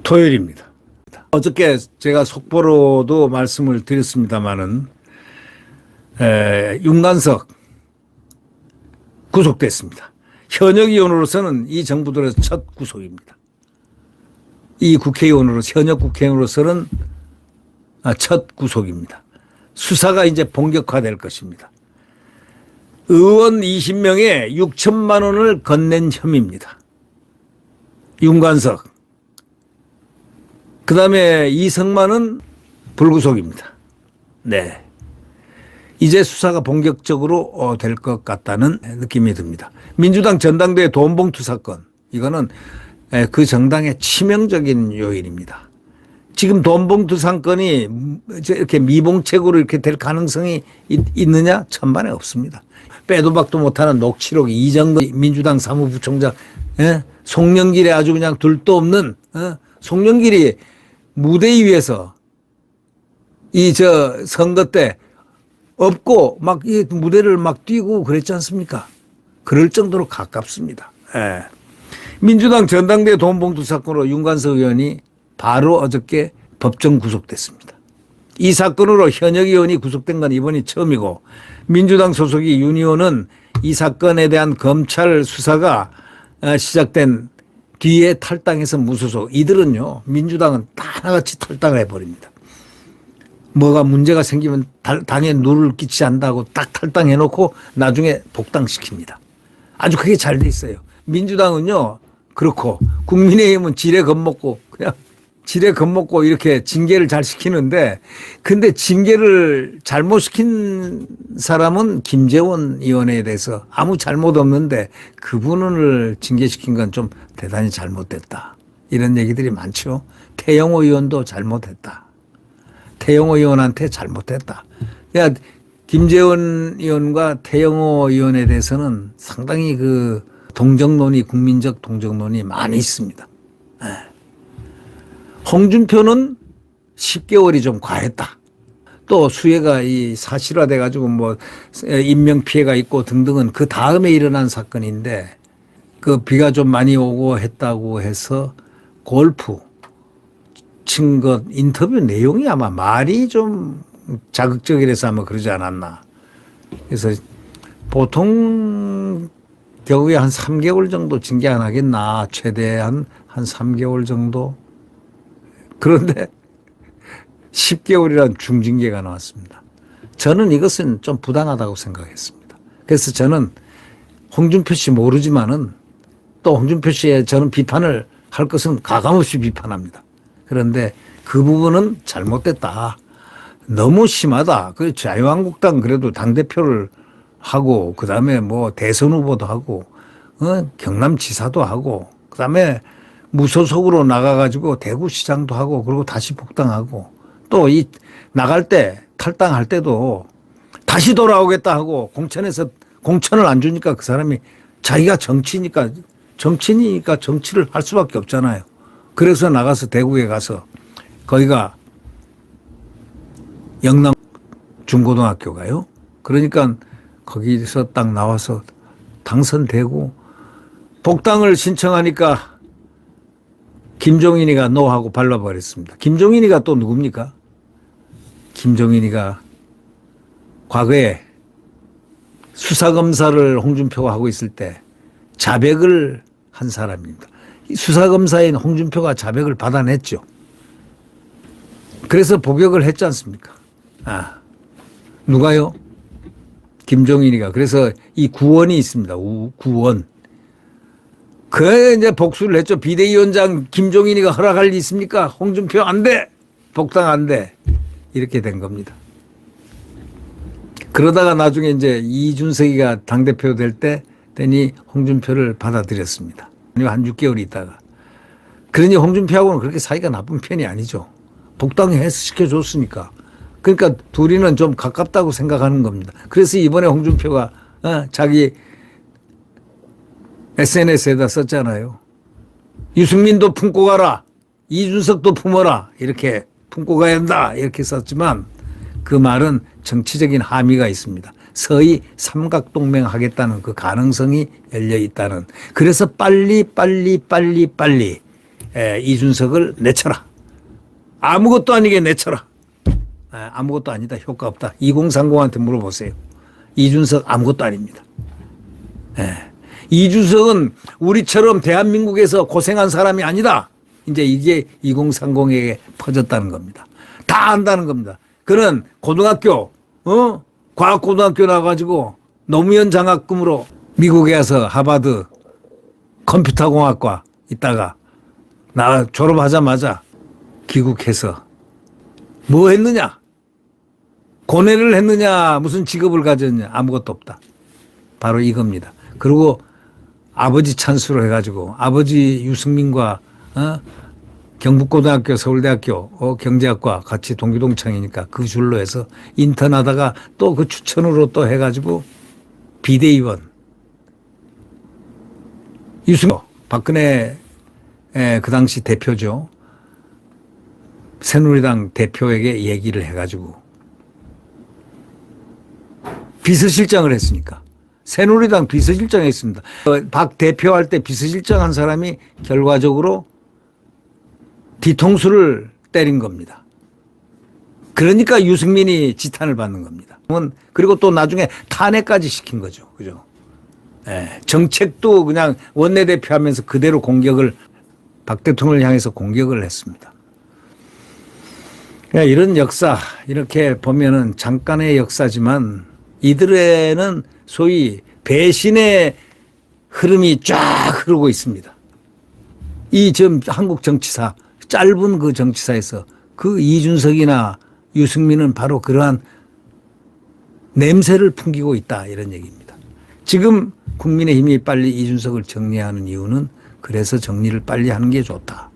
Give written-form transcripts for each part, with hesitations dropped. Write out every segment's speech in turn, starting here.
토요일입니다. 어저께 제가 속보로도 말씀을 드렸습니다마는 윤관석 구속됐습니다. 현역 의원으로서는 이 정부 들어서 첫 구속입니다. 이 국회의원으로서, 현역 국회의원으로서는 첫 구속입니다. 수사가 이제 본격화될 것입니다. 의원 20명에 6천만 원을 건넨 혐의입니다. 윤관석. 그 다음에 이성만은 불구속입니다. 네. 이제 수사가 본격적으로 될 것 같다는 느낌이 듭니다. 민주당 전당대회 돈봉투 사건. 이거는 그 정당의 치명적인 요인입니다. 지금 돈봉투 사건이 이렇게 미봉책으로 이렇게 될 가능성이 있느냐? 천만에 없습니다. 빼도 박도 못하는 녹취록 이정근 민주당 사무부총장, 송영길이 아주 그냥 둘도 없는, 송영길이 무대 위에서 선거 때 없고 막 이 무대를 막 뛰고 그랬지 않습니까? 그럴 정도로 가깝습니다. 예. 민주당 전당대회 돈봉투 사건으로 윤관석 의원이 바로 어저께 법정 구속됐습니다. 이 사건으로 현역 의원이 구속된 건 이번이 처음이고 민주당 소속이 윤 의원은 이 사건에 대한 검찰 수사가 시작된 뒤에 탈당해서 무소속. 이들은요, 민주당은 다 하나같이 탈당을 해버립니다. 뭐가 문제가 생기면 당에 누를 끼치지 않는다고 딱 탈당해놓고 나중에 복당시킵니다. 아주 그게 잘 돼 있어요. 민주당은요, 그렇고 국민의힘은 지레 겁먹고 그냥 지레 겁먹고 이렇게 징계를 잘 시키는데, 근데 징계를 잘못 시킨 사람은 김재원 의원에 대해서 아무 잘못 없는데 그분을 징계시킨 건 좀 대단히 잘못됐다. 이런 얘기들이 많죠. 태영호 의원도 잘못했다. 태영호 의원한테 잘못했다. 그러니까 김재원 의원과 태영호 의원에 대해서는 상당히 그 동정론이, 국민적 동정론이 많이 있습니다. 홍준표는 10개월이 좀 과했다. 또 수혜가 이 사실화돼 가지고 뭐 인명 피해가 있고 등등은 그 다음에 일어난 사건인데, 그 비가 좀 많이 오고 했다고 해서 골프 친 것 인터뷰 내용이 아마 말이 좀 자극적이라서 아마 그러지 않았나. 그래서 보통 경우에 한 3개월 정도 징계 안 하겠나. 최대한 한 3개월 정도. 그런데 10개월이라는 중징계가 나왔습니다. 저는 이것은 좀 부당하다고 생각했습니다. 그래서 저는 홍준표 씨 모르지만은 또 홍준표 씨의 저는 비판을 할 것은 가감없이 비판합니다. 그런데 그 부분은 잘못됐다. 너무 심하다. 그 자유한국당 그래도 당대표를 하고, 그 다음에 뭐 대선 후보도 하고, 경남지사도 하고, 그 다음에 무소속으로 나가가지고 대구시장도 하고, 그리고 다시 복당하고, 또 이 나갈 때 탈당할 때도 다시 돌아오겠다 하고 공천을 안 주니까 그 사람이 자기가 정치니까 정치를 할 수밖에 없잖아요. 그래서 나가서 대구에 가서, 거기가 영남 중고등학교가요. 그러니까 거기서 딱 나와서 당선되고 복당을 신청하니까 김종인이가 노하고 발라버렸습니다. 김종인이가 또 누굽니까? 김종인이가 과거에 수사검사를 홍준표가 하고 있을 때 자백을 한 사람입니다. 수사검사인 홍준표가 자백을 받아냈죠. 그래서 복역을 했지 않습니까? 누가요? 김종인이가. 그래서 이 구원이 있습니다. 구원. 그래 이제 복수를 했죠. 비대위원장 김종인이가 허락할 리 있습니까? 홍준표 안 돼. 복당 안 돼. 이렇게 된 겁니다. 그러다가 나중에 이제 이준석이가 당대표 될 때 되니 홍준표를 받아들였습니다. 한 6개월 있다가. 그러니 홍준표하고는 그렇게 사이가 나쁜 편이 아니죠. 복당해서 시켜줬으니까. 그러니까 둘이는 좀 가깝다고 생각하는 겁니다. 그래서 이번에 홍준표가 자기 SNS에다 썼잖아요. 유승민도 품고 가라. 이준석도 품어라. 이렇게 품고 가야 한다. 이렇게 썼지만 그 말은 정치적인 함의가 있습니다. 서희 삼각동맹 하겠다는 그 가능성이 열려 있다는. 그래서 빨리 이준석을 내쳐라. 아무것도 아니게 내쳐라. 아무것도 아니다. 효과 없다. 2030한테 물어보세요. 이준석 아무것도 아닙니다. 이준석은 우리처럼 대한민국에서 고생한 사람이 아니다. 이제 이게 2030에게 퍼졌다는 겁니다. 다 안다는 겁니다. 그는 고등학교, 과학고등학교 나와가지고 노무현 장학금으로 미국에 가서 하버드 컴퓨터공학과 있다가 나 졸업하자마자 귀국해서 뭐 했느냐? 고뇌를 했느냐? 무슨 직업을 가졌느냐? 아무것도 없다. 바로 이겁니다. 그리고 아버지 찬스로 해가지고 아버지 유승민과 경북고등학교, 서울대학교 경제학과 같이 동기동창이니까 그 줄로 해서 인턴하다가 또 그 추천으로 또 해가지고 비대위원 유승민 박근혜 그 당시 대표죠. 새누리당 대표에게 얘기를 해가지고 비서실장을 했으니까 새누리당 비서실장 했습니다. 박 대표 할 때 비서실장 한 사람이 결과적으로 뒤통수를 때린 겁니다. 그러니까 유승민이 지탄을 받는 겁니다. 그리고 또 나중에 탄핵까지 시킨 거죠. 그죠? 정책도 그냥 원내대표 하면서 그대로 공격을 박 대통령을 향해서 공격을 했습니다. 이런 역사 이렇게 보면은 잠깐의 역사지만 이들에는 소위 배신의 흐름이 쫙 흐르고 있습니다. 이 지금 한국 정치사 짧은 그 정치사에서 그 이준석이나 유승민은 바로 그러한 냄새를 풍기고 있다 이런 얘기입니다. 지금 국민의힘이 빨리 이준석을 정리하는 이유는 그래서 정리를 빨리 하는 게 좋다.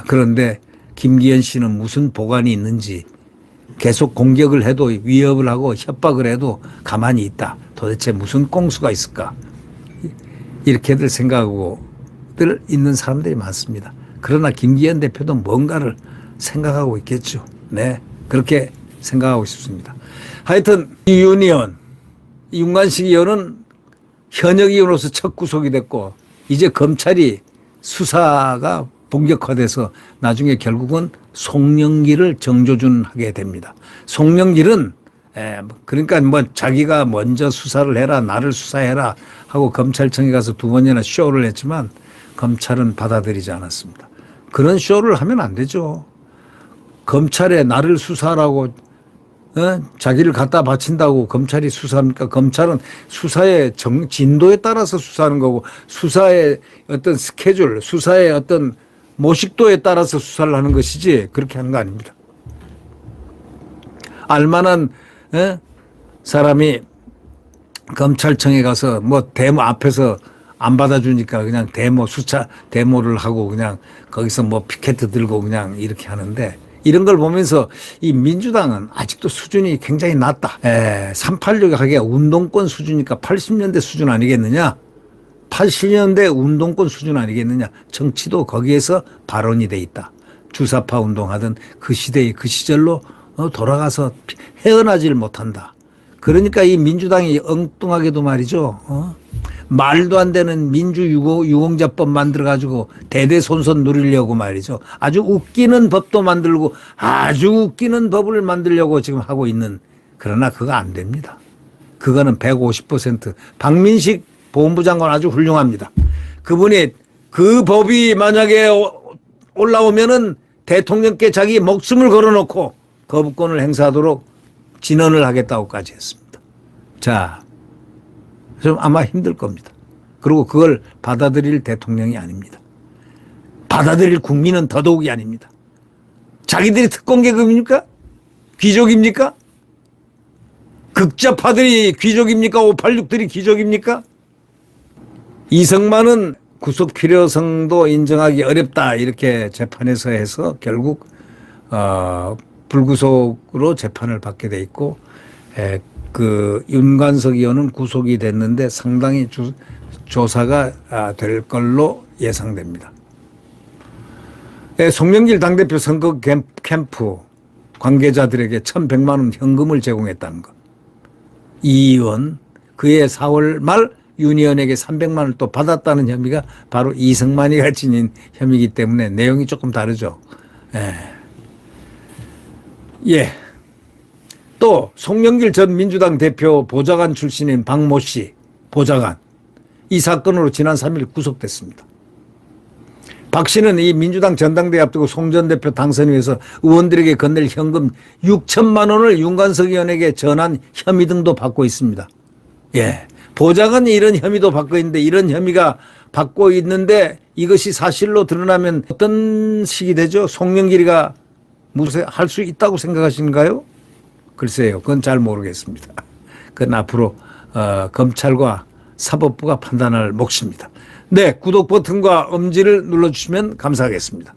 그런데 김기현 씨는 무슨 보관이 있는지 계속 공격을 해도 위협을 하고 협박을 해도 가만히 있다. 도대체 무슨 꼼수가 있을까? 이렇게들 생각하고들 있는 사람들이 많습니다. 그러나 김기현 대표도 뭔가를 생각하고 있겠죠. 네, 그렇게 생각하고 싶습니다. 하여튼 이윤 의원, 윤관식 의원은 현역 의원으로서 첫 구속이 됐고 이제 검찰이 수사가 본격화돼서 나중에 결국은 송영길을 정조준하게 됩니다. 송영길은 그러니까 뭐 자기가 먼저 수사를 해라, 나를 수사해라 하고 검찰청에 가서 2번이나 쇼를 했지만 검찰은 받아들이지 않았습니다. 그런 쇼를 하면 안 되죠. 검찰에 나를 수사하라고 자기를 갖다 바친다고 검찰이 수사합니까? 검찰은 수사의 진도에 따라서 수사하는 거고 수사의 어떤 스케줄, 수사의 어떤 모식도에 따라서 수사를 하는 것이지 그렇게 하는 거 아닙니다. 알만한 사람이 검찰청에 가서 뭐 데모 앞에서 안 받아주니까 그냥 수차 데모를 하고 그냥 거기서 뭐 피켓트 들고 그냥 이렇게 하는데 이런 걸 보면서 이 민주당은 아직도 수준이 굉장히 낮다. 386이 하기에 운동권 수준이니까 80년대 수준 아니겠느냐. 80년대 운동권 수준 아니겠느냐. 정치도 거기에서 발언이 돼 있다. 주사파 운동하던 그 시대의 그 시절로 돌아가서 헤어나질 못한다. 그러니까 이 민주당이 엉뚱하게도 말이죠. 말도 안 되는 민주유공자법 만들어가지고 대대손손 누리려고 말이죠. 아주 웃기는 법도 만들고 아주 웃기는 법을 만들려고 지금 하고 있는. 그러나 그거 안 됩니다. 그거는 150% 박민식 보훈부 장관 아주 훌륭합니다. 그분이 그 법이 만약에 올라오면은 대통령께 자기 목숨을 걸어놓고 거부권을 행사하도록 진언을 하겠다고까지 했습니다. 자, 좀 아마 힘들 겁니다. 그리고 그걸 받아들일 대통령이 아닙니다. 받아들일 국민은 더더욱이 아닙니다. 자기들이 특권계급입니까? 귀족입니까? 극좌파들이 귀족입니까? 586들이 귀족입니까? 이성만은 구속 필요성도 인정하기 어렵다 이렇게 재판에서 해서 결국 불구속으로 재판을 받게 돼 있고 그 윤관석 의원은 구속이 됐는데 상당히 조사가 될 걸로 예상됩니다. 송영길 당대표 선거 캠프 관계자들에게 1,100만 원 현금을 제공했다는 것. 이 의원 그해 4월 말 윤 의원에게 300만 원을 또 받았다는 혐의가 바로 이승만이가 지닌 혐의이기 때문에 내용이 조금 다르죠. 예. 예. 또 송영길 전 민주당 대표 보좌관 출신인 박모 씨 보좌관 이 사건으로 지난 3일 구속됐습니다. 박 씨는 이 민주당 전당대회 앞두고 송 전 대표 당선을 위해서 의원들에게 건넬 현금 6천만 원을 윤관석 의원에게 전한 혐의 등도 받고 있습니다. 예. 보좌관이 이런 혐의도 받고 있는데 이런 혐의가 받고 있는데 이것이 사실로 드러나면 어떤 식이 되죠? 송영길이가 할 수 있다고 생각하시는가요? 글쎄요. 그건 잘 모르겠습니다. 그건 앞으로 검찰과 사법부가 판단할 몫입니다. 네. 구독 버튼과 엄지를 눌러주시면 감사하겠습니다.